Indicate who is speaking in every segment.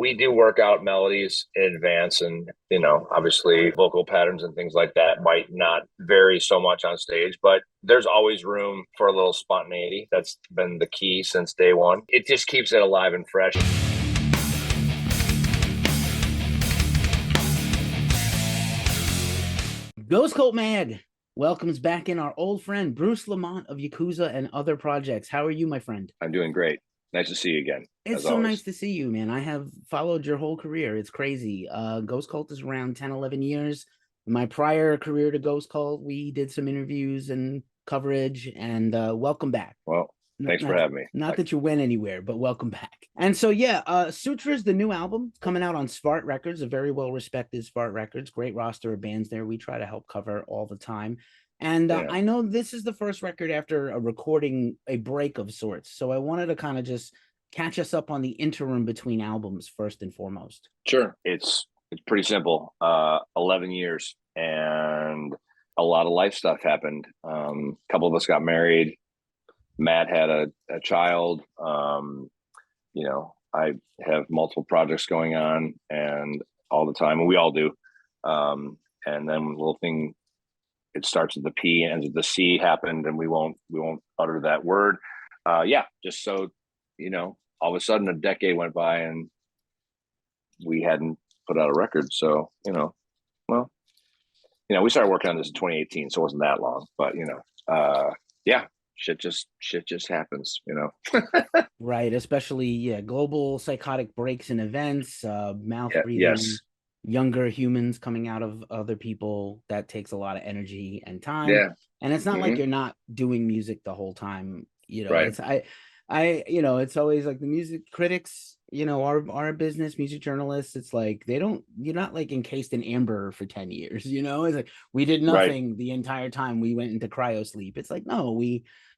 Speaker 1: We do work out melodies in advance, and obviously vocal patterns and things like that might not vary so much on stage, but there's always room for a little spontaneity. That's been the key since day one. It just keeps it alive and fresh.
Speaker 2: Ghost Cult Mag welcomes back in our old friend Bruce Lamont of Yakuza and other projects. How are you, my friend?
Speaker 1: I'm doing great. Nice to see you again,
Speaker 2: It's
Speaker 1: as
Speaker 2: so
Speaker 1: always.
Speaker 2: nice to see you, man. I have followed your whole career. It's crazy. Ghost Cult is around 10, 11 years. My prior career to Ghost Cult, we did some interviews and coverage, and welcome back.
Speaker 1: Well, thanks for
Speaker 2: Not,
Speaker 1: having me.
Speaker 2: not that you went anywhere, but welcome back. And so, yeah, Sutra is the new album coming out on Svart Records, a very well respected Svart Records. Great roster of bands there. We try to help cover all the time. And
Speaker 1: Yeah.
Speaker 2: I know this is the first record after a recording, a break of sorts. So I wanted to kind of just catch us up on the interim between albums first and foremost.
Speaker 1: Sure. It's pretty simple. 11 years and a lot of life stuff happened. A couple of us got married. Matt had a child. I have multiple projects going on and all the time, and we all do. And then a little thing, it starts with the P and ends with the C happened, and we won't utter that word. Just so all of a sudden a decade went by and we hadn't put out a record. So, we started working on this in 2018, so it wasn't that long, but yeah, shit just happens,
Speaker 2: Right. Especially, yeah, global psychotic breaks and events, mouth
Speaker 1: Yeah,
Speaker 2: breathing,
Speaker 1: yes.
Speaker 2: younger humans coming out of other people. That takes a lot of energy and time.
Speaker 1: Yeah.
Speaker 2: And it's not like
Speaker 1: Hmm.
Speaker 2: you're not doing music the whole time.
Speaker 1: Right.
Speaker 2: It's always like the music critics, our business, music journalists, it's like you're not like encased in amber for 10 years, It's like we did
Speaker 1: Right.
Speaker 2: nothing the entire time we went into cryo sleep. It's like, no,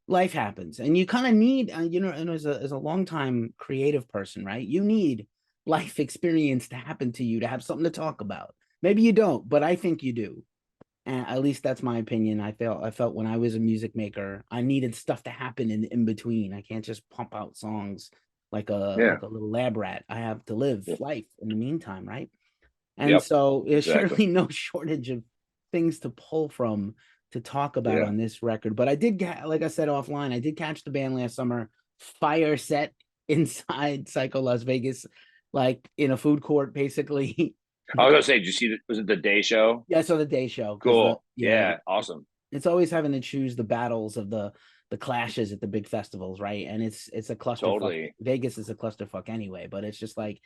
Speaker 2: life happens, and you kind of need, and as a long time creative person, right, you need life experience to happen to you to have something to talk about. Maybe you don't, but I think you do. And at least that's my opinion. I felt when I was a music maker, I needed stuff to happen in between. I can't just pump out songs like a
Speaker 1: Yeah.
Speaker 2: like a little lab rat. I have to live
Speaker 1: Yep.
Speaker 2: life in the meantime, right? And
Speaker 1: Yep.
Speaker 2: so there's
Speaker 1: Exactly.
Speaker 2: surely no shortage of things to pull from to talk about
Speaker 1: Yeah.
Speaker 2: on this record. But I did get, like I said offline, I did catch the band last summer, fire set inside Psycho Las Vegas, like in a food court, basically.
Speaker 1: I was gonna say, did you see was it the day show?
Speaker 2: Yeah, I saw the day show because
Speaker 1: Cool. Yeah. Awesome.
Speaker 2: it's always having to choose the battles of the clashes at the big festivals, right? And it's a clusterfuck.
Speaker 1: Totally.
Speaker 2: Vegas is a clusterfuck anyway, but it's just like,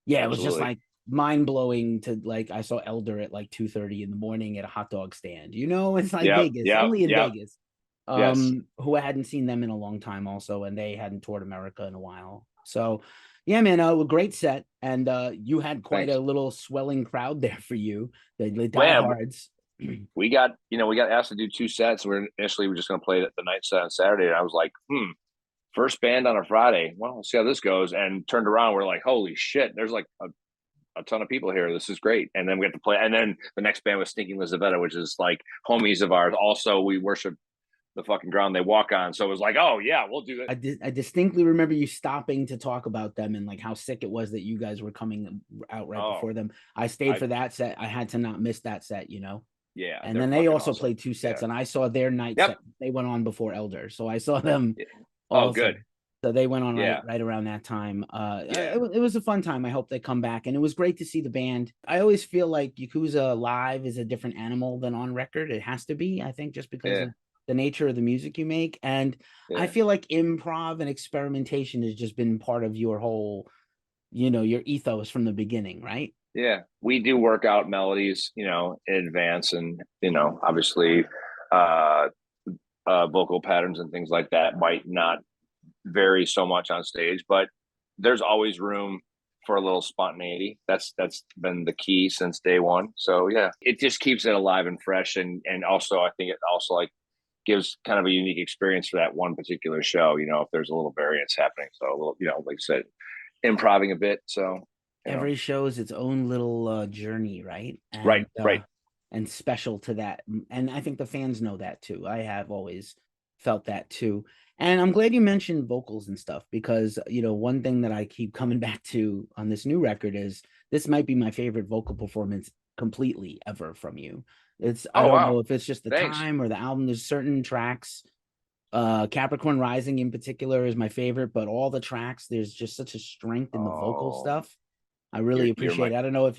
Speaker 2: yeah, it was just
Speaker 1: Absolutely.
Speaker 2: like mind blowing to, like, I saw Elder at like 2:30 in the morning at a hot dog stand. It's like
Speaker 1: Yep.
Speaker 2: Vegas,
Speaker 1: Yep.
Speaker 2: only in
Speaker 1: Yep.
Speaker 2: Vegas.
Speaker 1: Yes.
Speaker 2: Who I hadn't seen them in a long time also, and they hadn't toured America in a while. So yeah, man, a great set. And you had quite
Speaker 1: Thanks.
Speaker 2: a little swelling crowd there for you, the
Speaker 1: Man,
Speaker 2: diehards.
Speaker 1: we got asked to do two sets. We're just gonna play the night set on Saturday, and I was like, first band on a Friday. Well, we'll see how this goes. And turned around, we're like, holy shit, there's like a ton of people here. This is great. And then we have to play. And then the next band was Stinking Lizaveta, which is like homies of ours. Also, we worship the fucking ground they walk on. So it was like, oh yeah, we'll do that.
Speaker 2: I distinctly remember you stopping to talk about them and like how sick it was that you guys were coming out right
Speaker 1: Oh,
Speaker 2: before them. I stayed
Speaker 1: I
Speaker 2: for that set. I had to not miss that set.
Speaker 1: yeah,
Speaker 2: And
Speaker 1: they're
Speaker 2: then they
Speaker 1: fucking
Speaker 2: also
Speaker 1: awesome.
Speaker 2: played two sets,
Speaker 1: Yeah.
Speaker 2: and I saw their night set.
Speaker 1: Yep.
Speaker 2: They went on before Elder, so I saw them
Speaker 1: Yeah. Oh,
Speaker 2: also.
Speaker 1: good.
Speaker 2: So they went on
Speaker 1: Yeah.
Speaker 2: right around that time.
Speaker 1: Yeah.
Speaker 2: It was a fun time. I hope they come back, and it was great to see the band. I always feel like Yakuza live is a different animal than on record. It has to be, I think, just because
Speaker 1: Yeah.
Speaker 2: of the nature of the music you make. And I
Speaker 1: Yeah.
Speaker 2: feel like improv and experimentation has just been part of your whole, your ethos from the beginning, right?
Speaker 1: Yeah. We do work out melodies, in advance, and obviously uh vocal patterns and things like that might not vary so much on stage, but there's always room for a little spontaneity. That's been the key since day one. So yeah, it just keeps it alive and fresh, and also I think it also like gives kind of a unique experience for that one particular show. If there's a little variance happening, so a little, like I said, improving a bit. So
Speaker 2: Every show is its own little journey, right?
Speaker 1: right, right.
Speaker 2: And special to that. And I think the fans know that too. I have always felt that too. And I'm glad you mentioned vocals and stuff because, one thing that I keep coming back to on this new record is this might be my favorite vocal performance completely ever from you. I
Speaker 1: Oh
Speaker 2: don't
Speaker 1: wow,
Speaker 2: know if it's just the
Speaker 1: thanks.
Speaker 2: time or the album. There's certain tracks, Capricorn Rising in particular is my favorite, but all the tracks, there's just such a strength in the vocal
Speaker 1: Oh,
Speaker 2: stuff. I really
Speaker 1: you're my
Speaker 2: appreciate it. I don't know if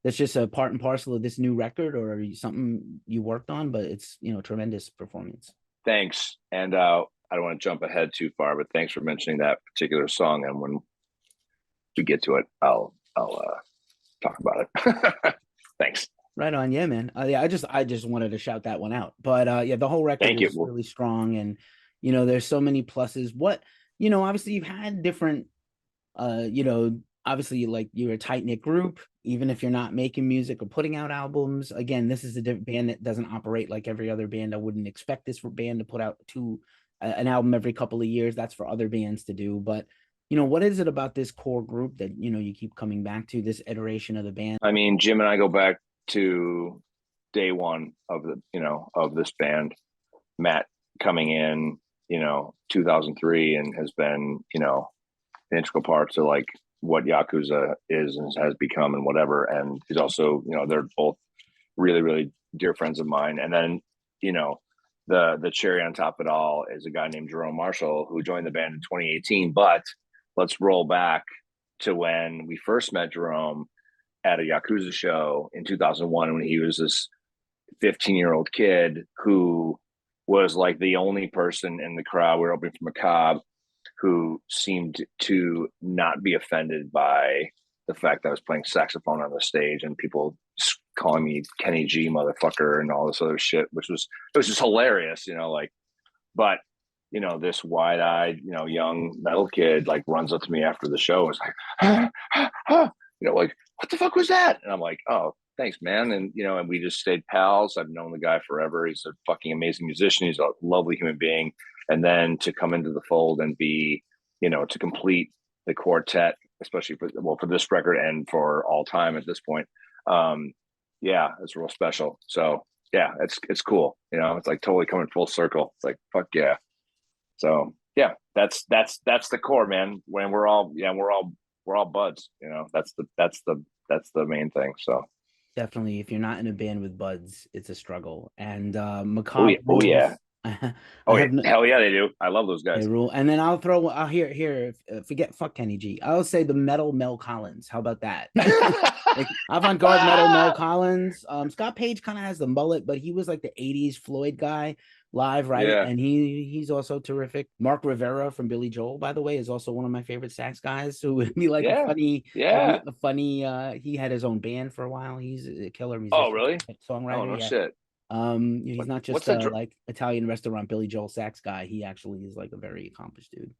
Speaker 2: that's just a part and parcel of this new record or something you worked on, but it's, tremendous performance.
Speaker 1: thanks. And I don't want to jump ahead too far, but thanks for mentioning that particular song. And when we get to it, I'll talk about it. Thanks.
Speaker 2: Right on. Yeah, man. Yeah, I just wanted to shout that one out. But yeah, the whole record
Speaker 1: Thank you.
Speaker 2: is really strong, and there's so many pluses. Obviously you've had different obviously like you're a tight-knit group, even if you're not making music or putting out albums. Again, this is a different band that doesn't operate like every other band. I wouldn't expect this band to put out an album every couple of years. That's for other bands to do. But what is it about this core group that you keep coming back to, this iteration of the band?
Speaker 1: I mean, Jim and I go back to day one of of this band. Matt coming in 2003 and has been an integral part to like what Yakuza is and has become and whatever. And he's also they're both really, really dear friends of mine. And then the cherry on top of it all is a guy named Jerome Marshall who joined the band in 2018. But let's roll back to when we first met Jerome at a Yakuza show in 2001 when he was this 15-year-old kid who was like the only person in the crowd. We were opening for Macabre, who seemed to not be offended by the fact that I was playing saxophone on the stage and people calling me Kenny G motherfucker and all this other shit, which was just hilarious, but this wide-eyed, young metal kid like runs up to me after the show and is like, like, what the fuck was that? And I'm like, oh, thanks, man. And, and we just stayed pals. I've known the guy forever. He's a fucking amazing musician. He's a lovely human being. And then to come into the fold and be, to complete the quartet, especially for this record and for all time at this point. Yeah, it's real special. So yeah, it's cool. It's like totally coming full circle. It's like, fuck yeah. So yeah, that's the core, man. When we're all buds, that's the main thing. So
Speaker 2: definitely, if you're not in a band with buds, it's a struggle. And Macabre
Speaker 1: oh yeah. Hell yeah, they do. I love those guys.
Speaker 2: They rule. And then I'll here. Forget fuck Kenny G. I'll say the metal Mel Collins. How about that? Like avant-guard metal Mel Collins. Scott Page kind of has the mullet, but he was like the '80s Floyd guy live, right? Yeah. And he's also terrific. Mark Rivera from Billy Joel, by the way, is also one of my favorite sax guys. Who would be like a funny. He had his own band for a while. He's a killer musician.
Speaker 1: Oh, really?
Speaker 2: Songwriter.
Speaker 1: Oh, no shit.
Speaker 2: He's not just like Italian restaurant Billy Joel sax guy. He actually is like a very accomplished dude.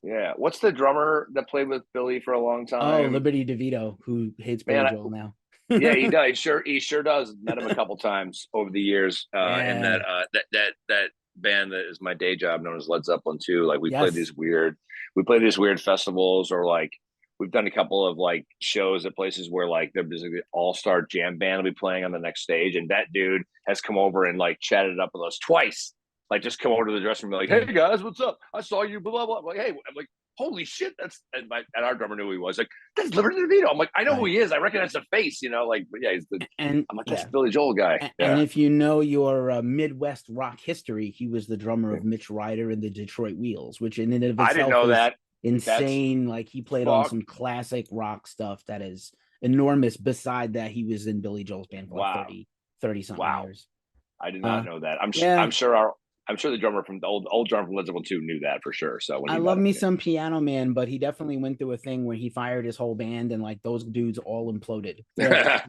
Speaker 1: Yeah. What's the drummer that played with Billy for a long time?
Speaker 2: Oh, Liberty DeVito, who hates Billy Joel now.
Speaker 1: Yeah, he does. He sure does. Met him a couple times over the years. In that band that is my day job, known as Led Zeppelin 2. Like we played these weird festivals, or like we've done a couple of like shows at places where like there's an all-star jam band will be playing on the next stage, and that dude has come over and like chatted up with us twice. Like just come over to the dressing room and be like, hey guys, what's up? I saw you, blah blah blah. I'm like, hey, I'm like, holy shit, and our drummer knew who he was. Like, that's Liberty DeVito. I'm like, I know who he is. I recognize the face, like, but yeah, I'm like, that's Billy Joel guy.
Speaker 2: And if you know your Midwest rock history, he was the drummer of Mitch Ryder and the Detroit Wheels, which in and of itself
Speaker 1: I didn't know that.
Speaker 2: Insane. Like he played on some classic rock stuff that is enormous. Beside that, he was in Billy Joel's band for like 30 something years.
Speaker 1: I did not know that. I'm sure the drummer from the old drummer from Led Zeppelin 2 knew that for sure. So
Speaker 2: I love me some Piano Man, but he definitely went through a thing where he fired his whole band and like those dudes all imploded.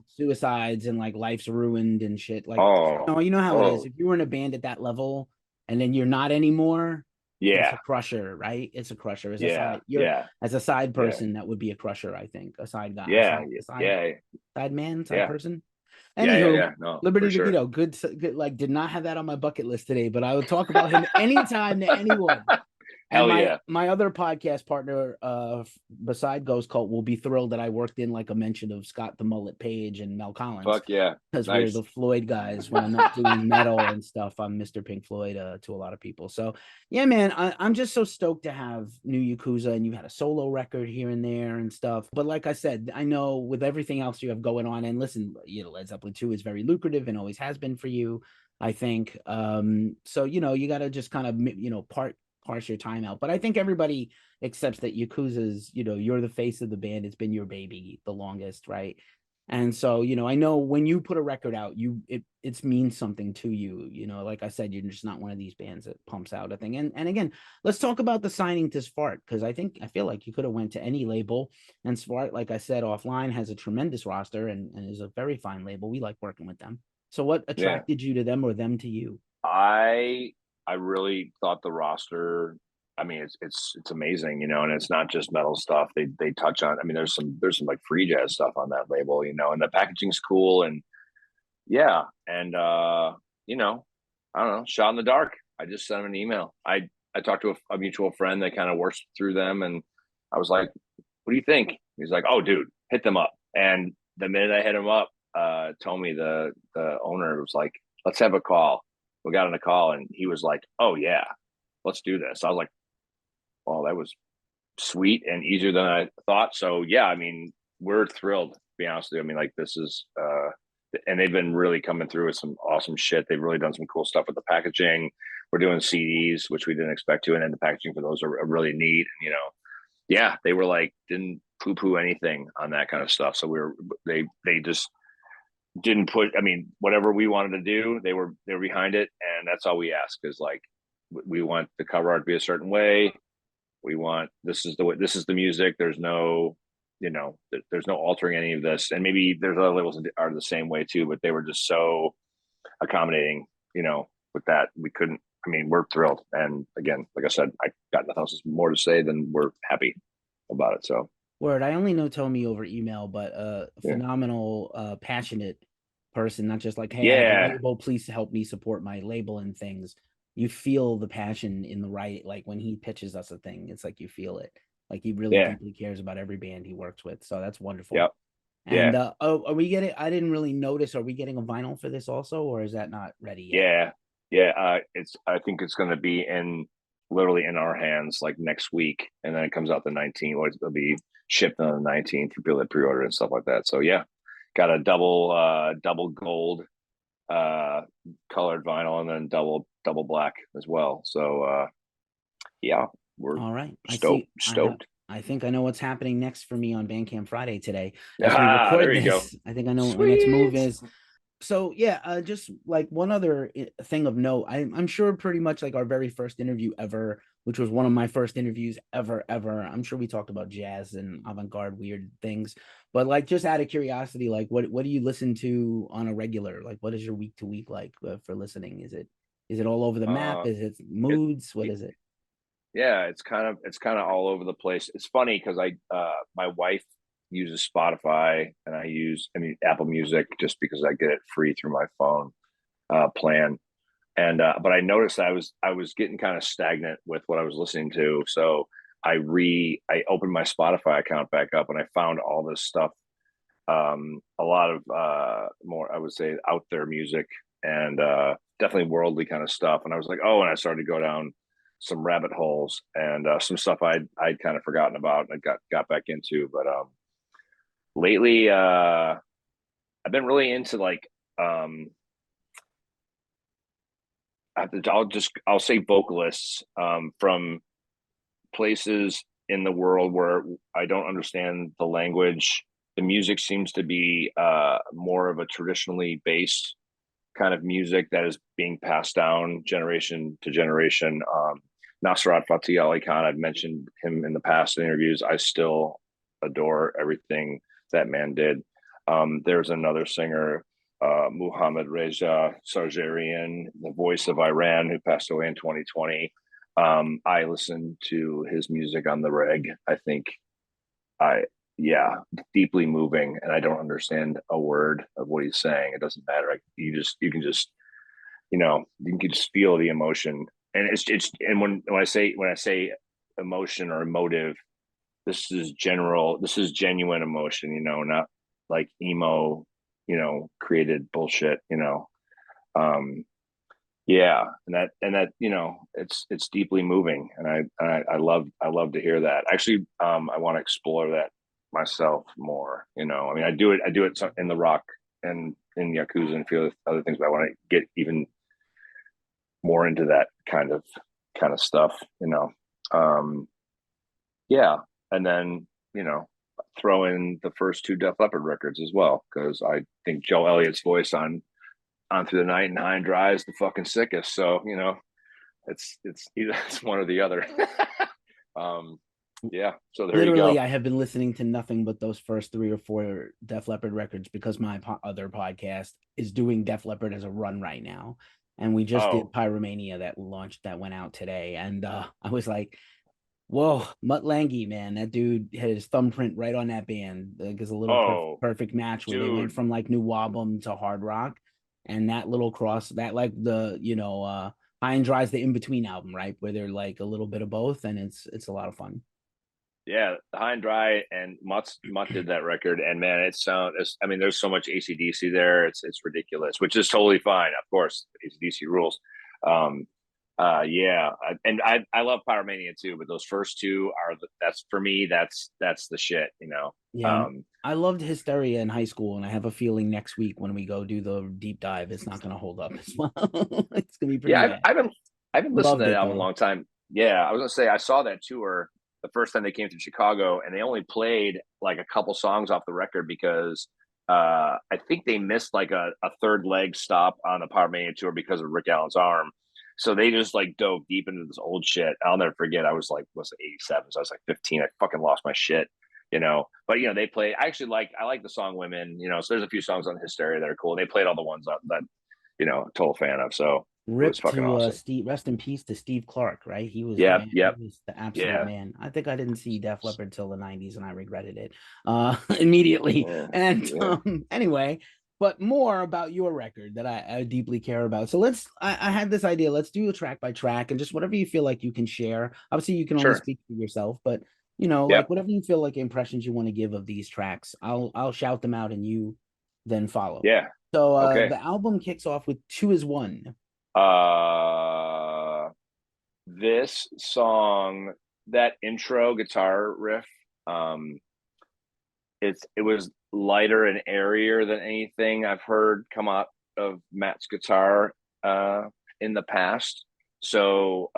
Speaker 2: Suicides and like lives ruined and shit. Like, you know how it is. If you were in a band at that level and then you're not anymore, it's a crusher, right? It's a crusher. As a side person, that would be a crusher, I think. A side guy. Side man, side person. Anywho,
Speaker 1: No,
Speaker 2: Liberty DeVito, good. Like, did not have that on my bucket list today, but I would talk about him anytime to anyone. And
Speaker 1: Hell
Speaker 2: my
Speaker 1: yeah.
Speaker 2: my other podcast partner, beside Ghost Cult, will be thrilled that I worked in like a mention of Scott the Mullet Page and Mel Collins,
Speaker 1: Fuck yeah.
Speaker 2: because we're
Speaker 1: Nice.
Speaker 2: the Floyd guys. When I'm not doing metal and stuff, I'm Mr. Pink Floyd to a lot of people. So yeah, man, I'm just so stoked to have new Yakuza, and you had a solo record here and there and stuff. But like I said, I know with everything else you have going on, and listen, Led Zeppelin 2 is very lucrative and always has been for you, I think. So you got to just kind of parse your time out. But I think everybody accepts that Yakuza's, you're the face of the band. It's been your baby the longest, right? And so, I know when you put a record out, it means something to you. Like I said, you're just not one of these bands that pumps out a thing. And again, let's talk about the signing to Svart, because I feel like you could have went to any label, and Svart, like I said offline, has a tremendous roster and is a very fine label. We like working with them. So what
Speaker 1: Yeah.
Speaker 2: attracted you to them, or them to you?
Speaker 1: I really thought the roster, I mean, it's amazing, and it's not just metal stuff. They touch on, I mean, there's some like free jazz stuff on that label, and the packaging's cool, and yeah. And I don't know, shot in the dark. I just sent him an email. I talked to a mutual friend that kind of works through them, and I was like, what do you think? He's like, oh dude, hit them up. And the minute I hit him up, Tommy, the owner, was like, let's have a call. We got on a call, and he was like, oh yeah, let's do this. I was like, well, that was sweet and easier than I thought. So yeah, I mean, we're thrilled, to be honest with you. I mean, like, this is and they've been really coming through with some awesome shit. They've really done some cool stuff with the packaging. We're doing CDs, which we didn't expect to, and then the packaging for those are really neat. And, yeah, they were like, didn't poo-poo anything on that kind of stuff. So they just didn't put, I mean, whatever we wanted to do, they were behind it. And that's all we ask, is like, we want the cover art to be a certain way. We want, this is the music. There's no, there's no altering any of this. And maybe there's other labels that are the same way too, but they were just so accommodating, with that. We couldn't, I mean, we're thrilled. And again, like I said, I got nothing else more to say than we're happy about it. So
Speaker 2: Word. I only know Tommy over email, but
Speaker 1: yeah.
Speaker 2: phenomenal, passionate person. Not just like, hey, I have a
Speaker 1: Yeah.
Speaker 2: label, please help me support my label and things. You feel the passion in the right, like when he pitches us a thing, it's like you feel it. Like he really
Speaker 1: Yeah.
Speaker 2: deeply cares about every band he works with. So that's wonderful.
Speaker 1: Yep.
Speaker 2: And
Speaker 1: Yeah.
Speaker 2: are we getting? I didn't really notice. Are we getting a vinyl for this also, or is that not ready yet?
Speaker 1: Yeah. Yeah. I think it's going to be literally in our hands like next week, and then it comes out the 19th, or it'll be shipped on the 19th for people that pre-order and stuff like that. So yeah, got a double gold colored vinyl, and then double black as well. So yeah, we're
Speaker 2: All right.
Speaker 1: stoked.
Speaker 2: I think I know what's happening next for me on Bandcamp Friday today. As we
Speaker 1: There
Speaker 2: record
Speaker 1: you go.
Speaker 2: this, I think I know what my next move
Speaker 1: Sweet.
Speaker 2: is. So yeah, just like one other thing of note, I'm sure pretty much like our very first interview ever, which was one of my first interviews ever. I'm sure we talked about jazz and avant-garde weird things, but like just out of curiosity, like what do you listen to on a regular? Like what is your week to week like for listening? Is it all over the map? Is it moods? What is it?
Speaker 1: Yeah, it's kind of all over the place. It's funny because my wife uses Spotify, and I use Apple Music, just because I get it free through my phone plan. And but I noticed I was getting kind of stagnant with what I was listening to. So I opened my Spotify account back up, and I found all this stuff, a lot of more, I would say, out there music, and definitely worldly kind of stuff. And I was like, oh, and I started to go down some rabbit holes, and some stuff I'd kind of forgotten about, and I got back into. But lately, I've been really into like, I'll say vocalists from places in the world where I don't understand the language. The music seems to be more of a traditionally based kind of music that is being passed down generation to generation. Nasrat Fatih Ali Khan, I've mentioned him in the past in interviews. I still adore everything that man did. There's another singer, Muhammad Reza Sarjarian, the voice of Iran, who passed away in 2020. I listened to his music on the reg. I think yeah, deeply moving, and I don't understand a word of what he's saying. It doesn't matter. You can just feel the emotion and it's and when I say emotion or emotive, this is genuine emotion, not like emo, created bullshit, um yeah, and that it's deeply moving, and I love to hear that. Actually, I want to explore that myself more. I mean, I do it in the rock and in Yakuza and a few other things, but I want to get even more into that kind of stuff. Yeah, and then throw in the first two Def Leppard records as well, because I think Joe Elliott's voice on Through the Night and High and Dry is the fucking sickest. So it's either it's one or the other. um, yeah. So there you
Speaker 2: Literally,
Speaker 1: go.
Speaker 2: I have been listening to nothing but those first 3 or 4 Def Leppard records because my other podcast is doing Def Leppard as a run right now. And we just did
Speaker 1: Oh,
Speaker 2: Pyromania that went out today. And I was like, whoa, Mutt Lange, man, that dude had his thumbprint right on that band. Like, it's a little
Speaker 1: oh,
Speaker 2: perfect match where they went
Speaker 1: dude.
Speaker 2: from like new album to hard rock, and that little cross, that like the High and Dry's the in between album, right, where they're like a little bit of both, and it's a lot of fun.
Speaker 1: Yeah, the High and Dry and Mutt did that record, and man, I mean, there's so much AC/DC there. It's ridiculous, which is totally fine. Of course, AC/DC rules. Um, yeah, and I love Pyromania too, but those first two that's for me. That's the shit.
Speaker 2: Yeah,
Speaker 1: Um,
Speaker 2: I loved Hysteria in high school, and I have a feeling next week when we go do the deep dive, it's not going to hold up as well. It's going to be pretty
Speaker 1: yeah,
Speaker 2: bad.
Speaker 1: I've been listening to
Speaker 2: Loved
Speaker 1: that
Speaker 2: it
Speaker 1: album a
Speaker 2: though.
Speaker 1: long time. Yeah, I was gonna say I saw that tour the first time they came to Chicago, and they only played like a couple songs off the record because I think they missed like a third leg stop on the Power Mania tour because of Rick Allen's arm. So they just like dove deep into this old shit. I'll never forget. I was like, was it 87? So I was like 15. I fucking lost my shit, But they play. I like the song "Women." So there's a few songs on Hysteria that are cool. They played all the ones that total fan of. So it was
Speaker 2: Rip
Speaker 1: fucking
Speaker 2: to
Speaker 1: awesome.
Speaker 2: Steve, rest in peace to Steve Clark, right? He was the
Speaker 1: Yep,
Speaker 2: man. He
Speaker 1: yep,
Speaker 2: was the absolute
Speaker 1: yeah,
Speaker 2: man. I think I didn't see Def Leppard till the 90s and I regretted it immediately.
Speaker 1: yeah,
Speaker 2: And
Speaker 1: yeah.
Speaker 2: anyway, but more about your record that I deeply care about. So I had this idea. Let's do a track by track and just whatever you feel like you can share. Obviously, you can only
Speaker 1: Sure.
Speaker 2: speak for yourself, but like
Speaker 1: Yep.
Speaker 2: whatever you feel like impressions you want to give of these tracks, I'll shout them out and you then follow.
Speaker 1: Yeah.
Speaker 2: So
Speaker 1: Okay.
Speaker 2: the album kicks off with Two is One.
Speaker 1: Uh, this song, that intro guitar riff, um, it was lighter and airier than anything I've heard come out of Matt's guitar in the past. So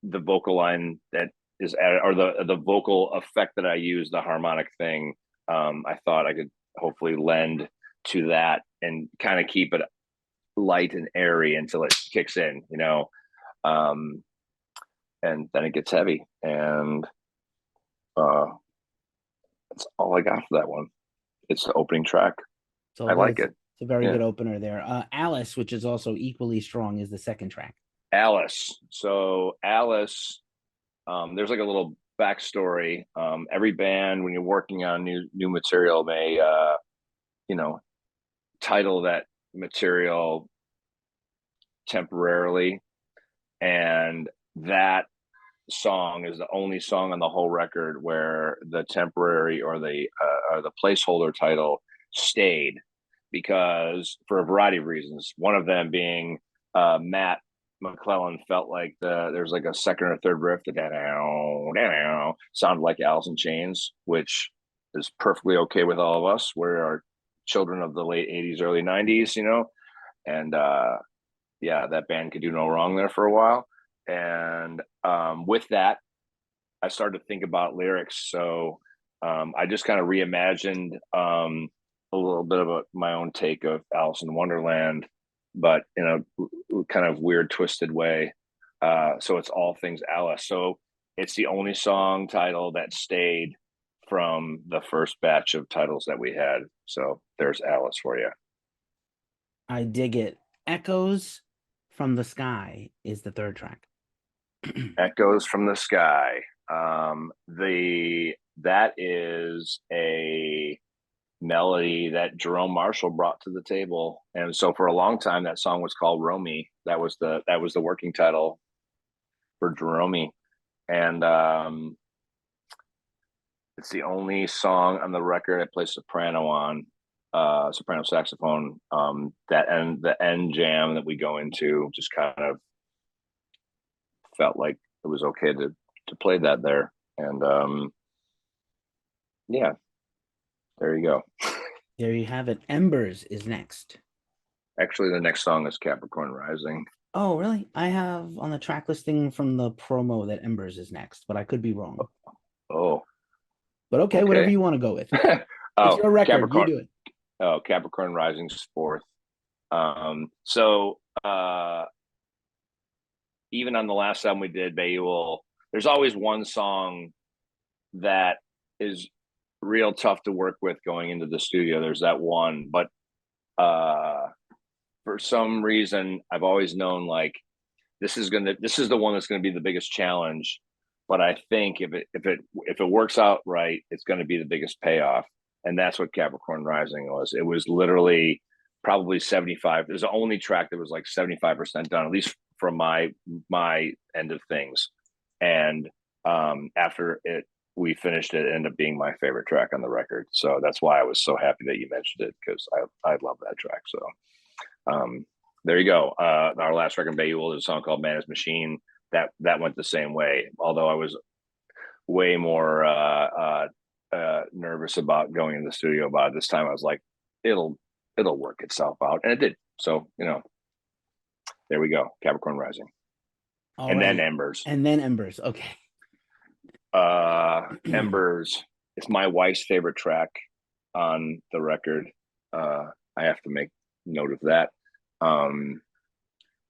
Speaker 1: the vocal line that is added, or the vocal effect that I use, the harmonic thing, I thought I could hopefully lend to that and kind of keep it light and airy until it kicks in. Um, and then it gets heavy, and uh, that's all I got for that one. It's the opening track.
Speaker 2: So
Speaker 1: I like
Speaker 2: it's
Speaker 1: it.
Speaker 2: it's a very
Speaker 1: Yeah.
Speaker 2: good opener there. Alice, which is also equally strong, is the second track.
Speaker 1: Alice. So Alice, there's like a little backstory. Every band, when you're working on new material, may you know title that material temporarily, and that song is the only song on the whole record where the temporary or the placeholder title stayed, because for a variety of reasons. One of them being Matt McClelland felt like there's like a second or third riff that sounded like Alice in Chains, which is perfectly okay with all of us. We are children of the late 80s, early 90s, and yeah, that band could do no wrong there for a while. And with that, I started to think about lyrics. So I just kind of reimagined a little bit of my own take of Alice in Wonderland, but in a kind of weird, twisted way. So it's all things Alice. So it's the only song title that stayed from the first batch of titles that we had. So there's Alice for you.
Speaker 2: I dig it. Echoes from the Sky is the third track.
Speaker 1: Echoes from the Sky. The that is a melody that Jerome Marshall brought to the table. And so for a long time, that song was called Romy. That was the working title for Jerome. And it's the only song on the record I play soprano on, soprano saxophone. The end jam that we go into just kind of felt like it was okay to play that there. And yeah, there you go.
Speaker 2: There you have it. Embers is next.
Speaker 1: Actually, the next song is Capricorn Rising.
Speaker 2: Oh, really? I have on the track listing from the promo that Embers is next, but I could be wrong.
Speaker 1: Oh,
Speaker 2: but okay, whatever you want to go with. It's your record.
Speaker 1: Capricorn,
Speaker 2: you do it.
Speaker 1: Oh, Capricorn Rising's fourth. So even on the last album we did, Bayul, there's always one song that is real tough to work with going into the studio. There's that one, but for some reason I've always known like this is the one that's gonna be the biggest challenge. But I think if it works out right, it's gonna be the biggest payoff. And that's what Capricorn Rising was. It was literally probably 75. There's the only track that was like 75% done, at least from my end of things. And after we finished it, ended up being my favorite track on the record. So that's why I was so happy that you mentioned it, because I love that track. So there you go. Our last record, Bayul, is a song called Man is Machine. That went the same way. Although I was way more nervous about going in the studio about it this time. I was like, it'll work itself out, and it did. So there we go. Capricorn Rising, then Embers,
Speaker 2: Okay.
Speaker 1: Embers is my wife's favorite track on the record. I have to make note of that.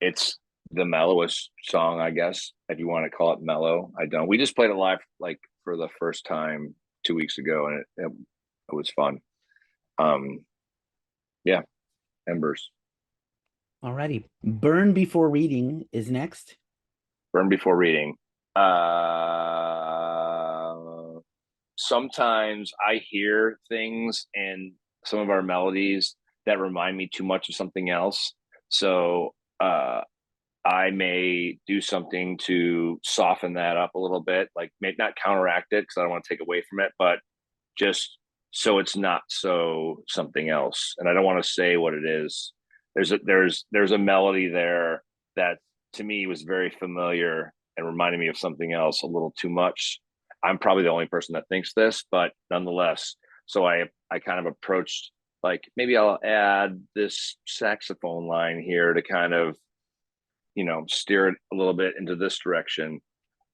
Speaker 1: It's the mellowest song, I guess, if you want to call it mellow. I don't. We just played it live like for the first time 2 weeks ago, and it was fun. Yeah, Embers.
Speaker 2: Alrighty. Burn Before Reading is next.
Speaker 1: Burn Before Reading. Sometimes I hear things in some of our melodies that remind me too much of something else. So I may do something to soften that up a little bit, like maybe not counteract it because I don't want to take away from it, but just so it's not so something else. And I don't want to say what it is. There's a melody there that to me was very familiar and reminded me of something else a little too much. I'm probably the only person that thinks this, but nonetheless. So I kind of approached like, maybe I'll add this saxophone line here to kind of, steer it a little bit into this direction.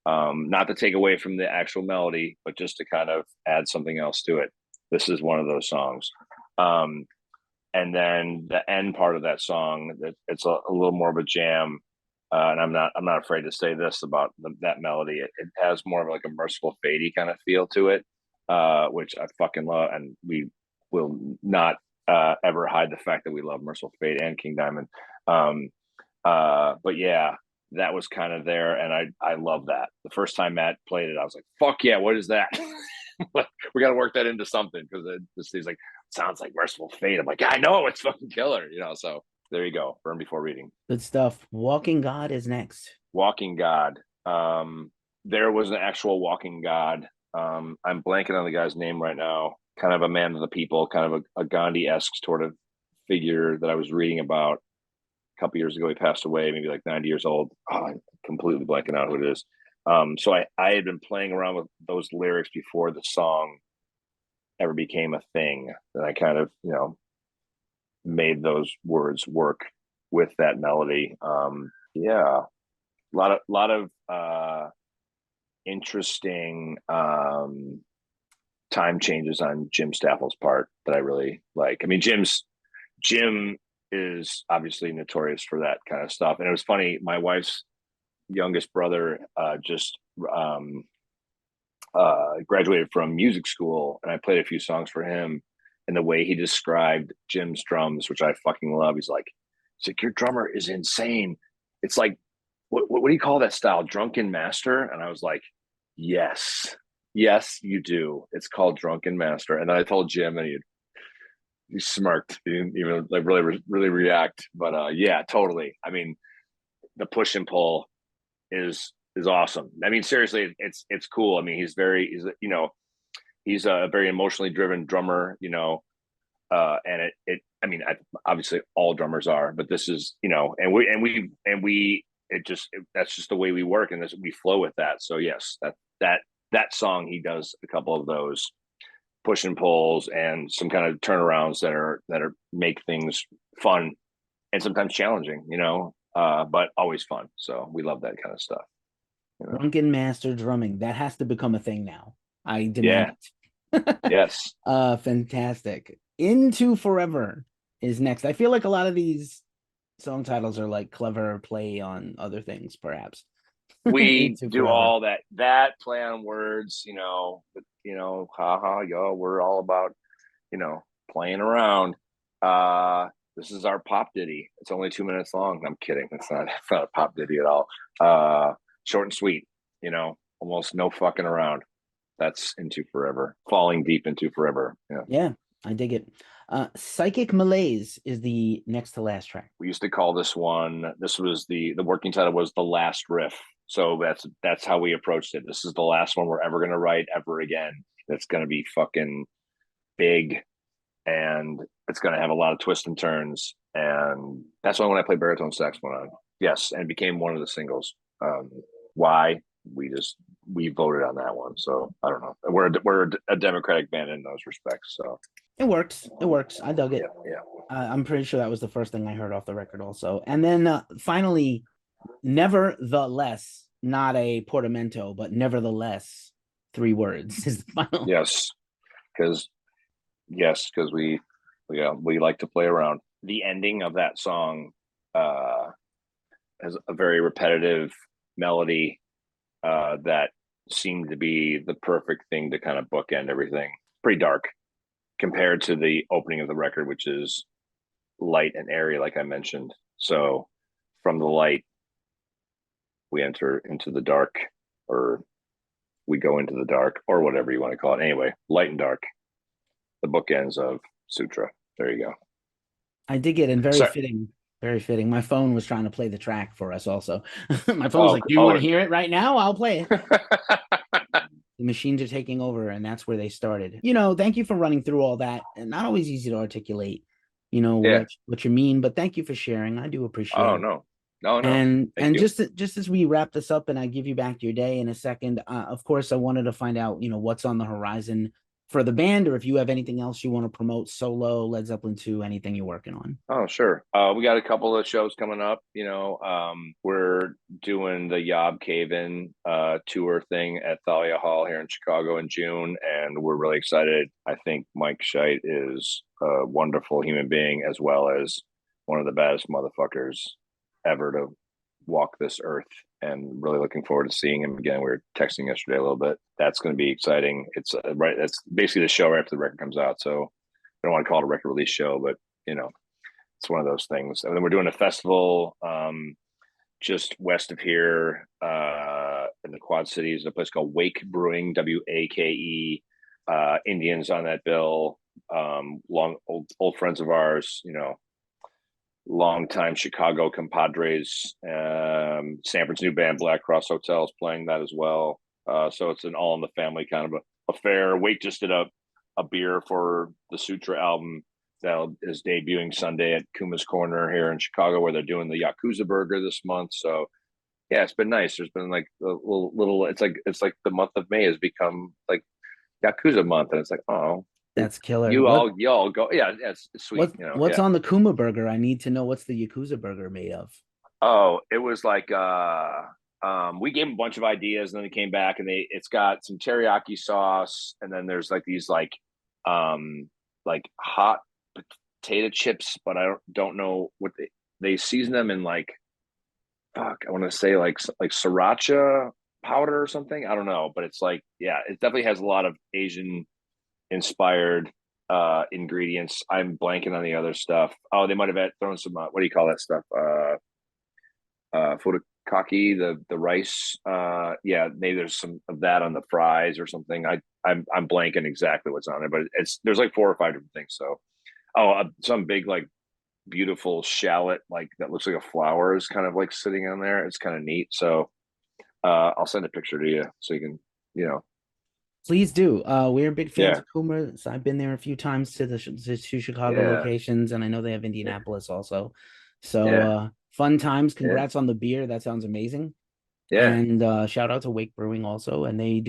Speaker 1: Not to take away from the actual melody, but just to kind of add something else to it. This is one of those songs. And then the end part of that song, it's a little more of a jam. And I'm not afraid to say this about that melody. It has more of like a Merciful Fate-y kind of feel to it, which I fucking love. And we will not ever hide the fact that we love Merciful Fate and King Diamond. But yeah, that was kind of there, and I love that. The first time Matt played it, I was like, "Fuck yeah, what is that?" We got to work that into something, because he's like, sounds like Merciful Fate. I'm like, I know, it's fucking killer, So there you go. Burn Before Reading.
Speaker 2: Good stuff. Walking God is next.
Speaker 1: Walking God. There was an actual Walking God. I'm blanking on the guy's name right now. Kind of a man of the people, kind of a Gandhi-esque sort of figure that I was reading about a couple years ago. He passed away, maybe like 90 years old. I'm completely blanking out who it is. So I had been playing around with those lyrics before the song ever became a thing. And I kind of, made those words work with that melody. Yeah, a lot of interesting time changes on Jim Staffel's part that I really like. I mean, Jim is obviously notorious for that kind of stuff. And it was funny, my wife's youngest brother just graduated from music school, and I played a few songs for him. And the way he described Jim's drums, which I fucking love, he's like, your drummer is insane. It's like, what do you call that style? Drunken Master? And I was like, yes, you do. It's called Drunken Master. And then I told Jim, and he smirked. He didn't even like really react. But yeah, totally. I mean, the push and pull is awesome. I mean, seriously, it's cool. I mean, he's a very emotionally driven drummer. And it I mean, obviously all drummers are, but this is, and we that's just the way we work, and we flow with that. So yes, that song, he does a couple of those push and pulls and some kind of turnarounds that are make things fun and sometimes challenging, but always fun. So we love that kind of stuff.
Speaker 2: Drunken master drumming. That has to become a thing now. I demand
Speaker 1: Yeah.
Speaker 2: it.
Speaker 1: Yes.
Speaker 2: Fantastic. Into Forever is next. I feel like a lot of these song titles are like clever play on other things, perhaps.
Speaker 1: We
Speaker 2: Into
Speaker 1: do
Speaker 2: Forever.
Speaker 1: all that play on words, haha, yo, we're all about, playing around. This is our pop ditty. It's only 2 minutes long. I'm kidding. It's not a pop ditty at all. Short and sweet, almost no fucking around. That's Into Forever. Falling deep into forever.
Speaker 2: Yeah, I dig it. Psychic Malaise is the next to last track.
Speaker 1: We used to call this one, this was the working title was The Last Riff. So that's how we approached it. This is the last one we're ever going to write ever again. It's going to be fucking big, and it's going to have a lot of twists and turns. And that's why when I play baritone saxophone on, yes, and it became one of the singles. Why? We voted on that one. So I don't know. We're a democratic band in those respects. So
Speaker 2: it works. It works. I dug it.
Speaker 1: Yeah.
Speaker 2: I'm pretty sure that was the first thing I heard off the record also. And then finally, Nevertheless, not a portamento, but nevertheless, 3 words is the final.
Speaker 1: Yes, because we like to play around. The ending of that song has a very repetitive melody that seemed to be the perfect thing to kind of bookend everything. Pretty dark compared to the opening of the record, which is light and airy, like I mentioned. So from the light, we enter into the dark, or we go into the dark, or whatever you want to call it. Anyway, light and dark, the bookends of Sutra. There you go.
Speaker 2: I did get in. Very fitting. Very fitting. My phone was trying to play the track for us also. My phone was like, do you want to hear it right now? I'll play it. The machines are taking over, and that's where they started. Thank you for running through all that. And not always easy to articulate, what you mean, but thank you for sharing. I do appreciate it.
Speaker 1: No.
Speaker 2: And just as we wrap this up and I give you back your day in a second, of course, I wanted to find out, what's on the horizon for the band, or if you have anything else you want to promote, solo, Led Zeppelin 2, anything you're working on.
Speaker 1: Oh, sure. We got a couple of shows coming up. We're doing the Yob Cave-In tour thing at Thalia Hall here in Chicago in June, and we're really excited. I think Mike Scheidt is a wonderful human being, as well as one of the baddest motherfuckers ever to walk this earth, and really looking forward to seeing him again. We were texting yesterday a little bit. That's going to be exciting. It's right. That's basically the show right after the record comes out. So I don't want to call it a record release show, but it's one of those things. And then we're doing a festival just west of here in the Quad Cities, a place called Wake Brewing, WAKE. Indians on that bill, old friends of ours, longtime Chicago compadres. Sanford's new band Black Cross Hotel is playing that as well. So it's an all in the family kind of affair. Wake just did a beer for the Sutra album that is debuting Sunday at Kuma's Corner here in Chicago, where they're doing the Yakuza burger this month. So yeah, it's been nice. There's been like a little it's like the month of May has become like Yakuza month, and it's like, oh,
Speaker 2: that's killer.
Speaker 1: You all go. Yeah, it's sweet.
Speaker 2: What's on the Kuma burger? I need to know what's the Yakuza burger made of.
Speaker 1: Oh, it was like we gave them a bunch of ideas, and then they came back, and it's got some teriyaki sauce, and then there's like these like hot potato chips, but I don't know what they season them in, like, fuck, I want to say like sriracha powder or something. I don't know, but it's like, yeah, it definitely has a lot of Asian inspired ingredients. I'm blanking on the other stuff. Oh, they might have thrown some what do you call that stuff? Furikake, the rice. Yeah, maybe there's some of that on the fries or something. I'm blanking exactly what's on there, but there's like 4 or 5 different things. So some big like beautiful shallot like that looks like a flower is kind of like sitting on there. It's kind of neat. So I'll send a picture to you so you can, you know,
Speaker 2: Please do. We're big fans
Speaker 1: yeah,
Speaker 2: of Coomer. So I've been there a few times to the two Chicago
Speaker 1: yeah,
Speaker 2: locations, and I know they have
Speaker 1: yeah,
Speaker 2: Indianapolis also. So
Speaker 1: yeah,
Speaker 2: fun times.
Speaker 1: yeah,
Speaker 2: Congrats on the beer. That sounds amazing.
Speaker 1: yeah,
Speaker 2: And shout out to Wake Brewing also. And they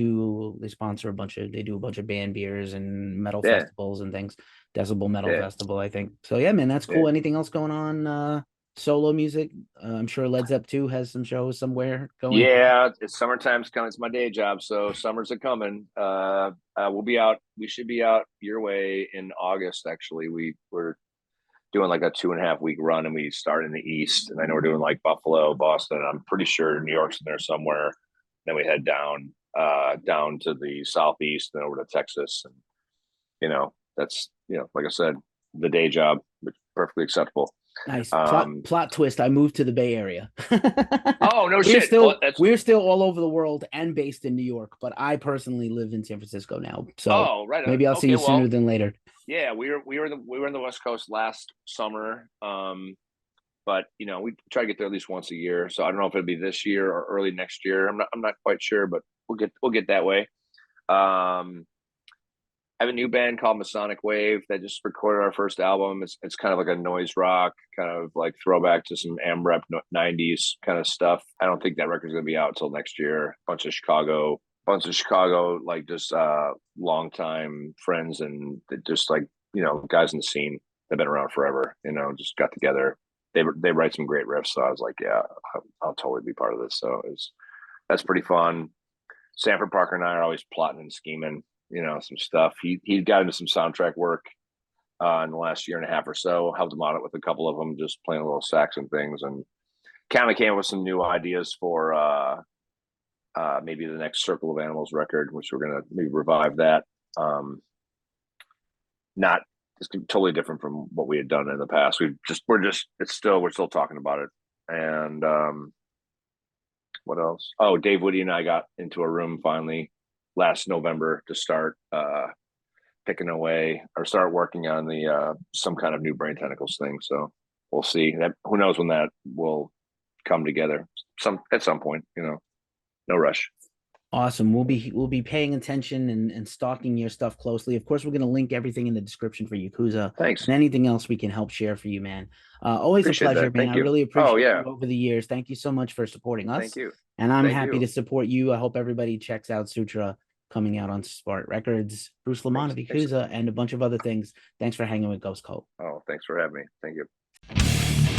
Speaker 2: sponsor they do a bunch of band beers and metal
Speaker 1: yeah,
Speaker 2: festivals and things. Decibel Metal
Speaker 1: yeah,
Speaker 2: Festival, I think. So yeah, man, that's
Speaker 1: yeah.
Speaker 2: cool. Anything else going on? Solo music? I'm sure Led Zepp 2 has some shows somewhere going.
Speaker 1: Yeah, it's summertime's coming. It's my day job, so summers are coming. We'll be out. We should be out your way in August. Actually, we're doing like a 2.5 week run, and we start in the east. And I know we're doing like Buffalo, Boston. I'm pretty sure New York's in there somewhere. Then we head down to the southeast, and over to Texas. And that's like I said, the day job, which is perfectly acceptable.
Speaker 2: Nice
Speaker 1: Um,
Speaker 2: plot twist. I moved to the Bay Area.
Speaker 1: oh no
Speaker 2: we're
Speaker 1: shit! Well,
Speaker 2: still
Speaker 1: that's
Speaker 2: we're still all over the world and based in New York, but I personally live in San Francisco now. So
Speaker 1: right on.
Speaker 2: maybe I'll see
Speaker 1: Okay,
Speaker 2: you sooner
Speaker 1: well,
Speaker 2: than later.
Speaker 1: yeah, we were in the West Coast last summer. But we try to get there at least once a year. So I don't know if it'll be this year or early next year. I'm not quite sure, but we'll get that way. Um, I have a new band called Masonic Wave that just recorded our first album. It's kind of like a noise rock, kind of like throwback to some AMREP 90s kind of stuff. I don't think that record's gonna be out until next year. Bunch of Chicago, like just longtime friends and just like guys in the scene. They've been around forever. Just got together. They write some great riffs. So I was like, yeah, I'll totally be part of this. So that's pretty fun. Sanford Parker and I are always plotting and scheming, some stuff. He got into some soundtrack work in the last year and a half or so. Helped him on it with a couple of them, just playing a little sax and things, and kind of came up with some new ideas for maybe the next Circle of Animals record, which we're gonna maybe revive that. Not It's totally different from what we had done in the past. We're still talking about it. And what else? Oh, Dave Woody and I got into a room finally last November to start picking away or start working on the some kind of new Brain Tentacles thing. So we'll see. Who knows when that will come together? At some point. No rush.
Speaker 2: Awesome. We'll be paying attention and stalking your stuff closely. Of course, we're gonna link everything in the description for Yakuza
Speaker 1: Thanks.
Speaker 2: and anything else we can help share for you, man. Always a
Speaker 1: Appreciate
Speaker 2: pleasure,
Speaker 1: that.
Speaker 2: man.
Speaker 1: Thank
Speaker 2: I
Speaker 1: you.
Speaker 2: really
Speaker 1: Oh
Speaker 2: appreciate
Speaker 1: yeah.
Speaker 2: you over the years. Thank you so much for supporting
Speaker 1: Thank
Speaker 2: us.
Speaker 1: you.
Speaker 2: And I'm
Speaker 1: Thank
Speaker 2: happy
Speaker 1: you.
Speaker 2: to support you. I hope everybody checks out Sutra coming out on Smart Records, Bruce Lamont of
Speaker 1: Thanks.
Speaker 2: Yakuza, and a bunch of other things. Thanks for hanging with Ghost Cult.
Speaker 1: Oh, thanks for having me. Thank you.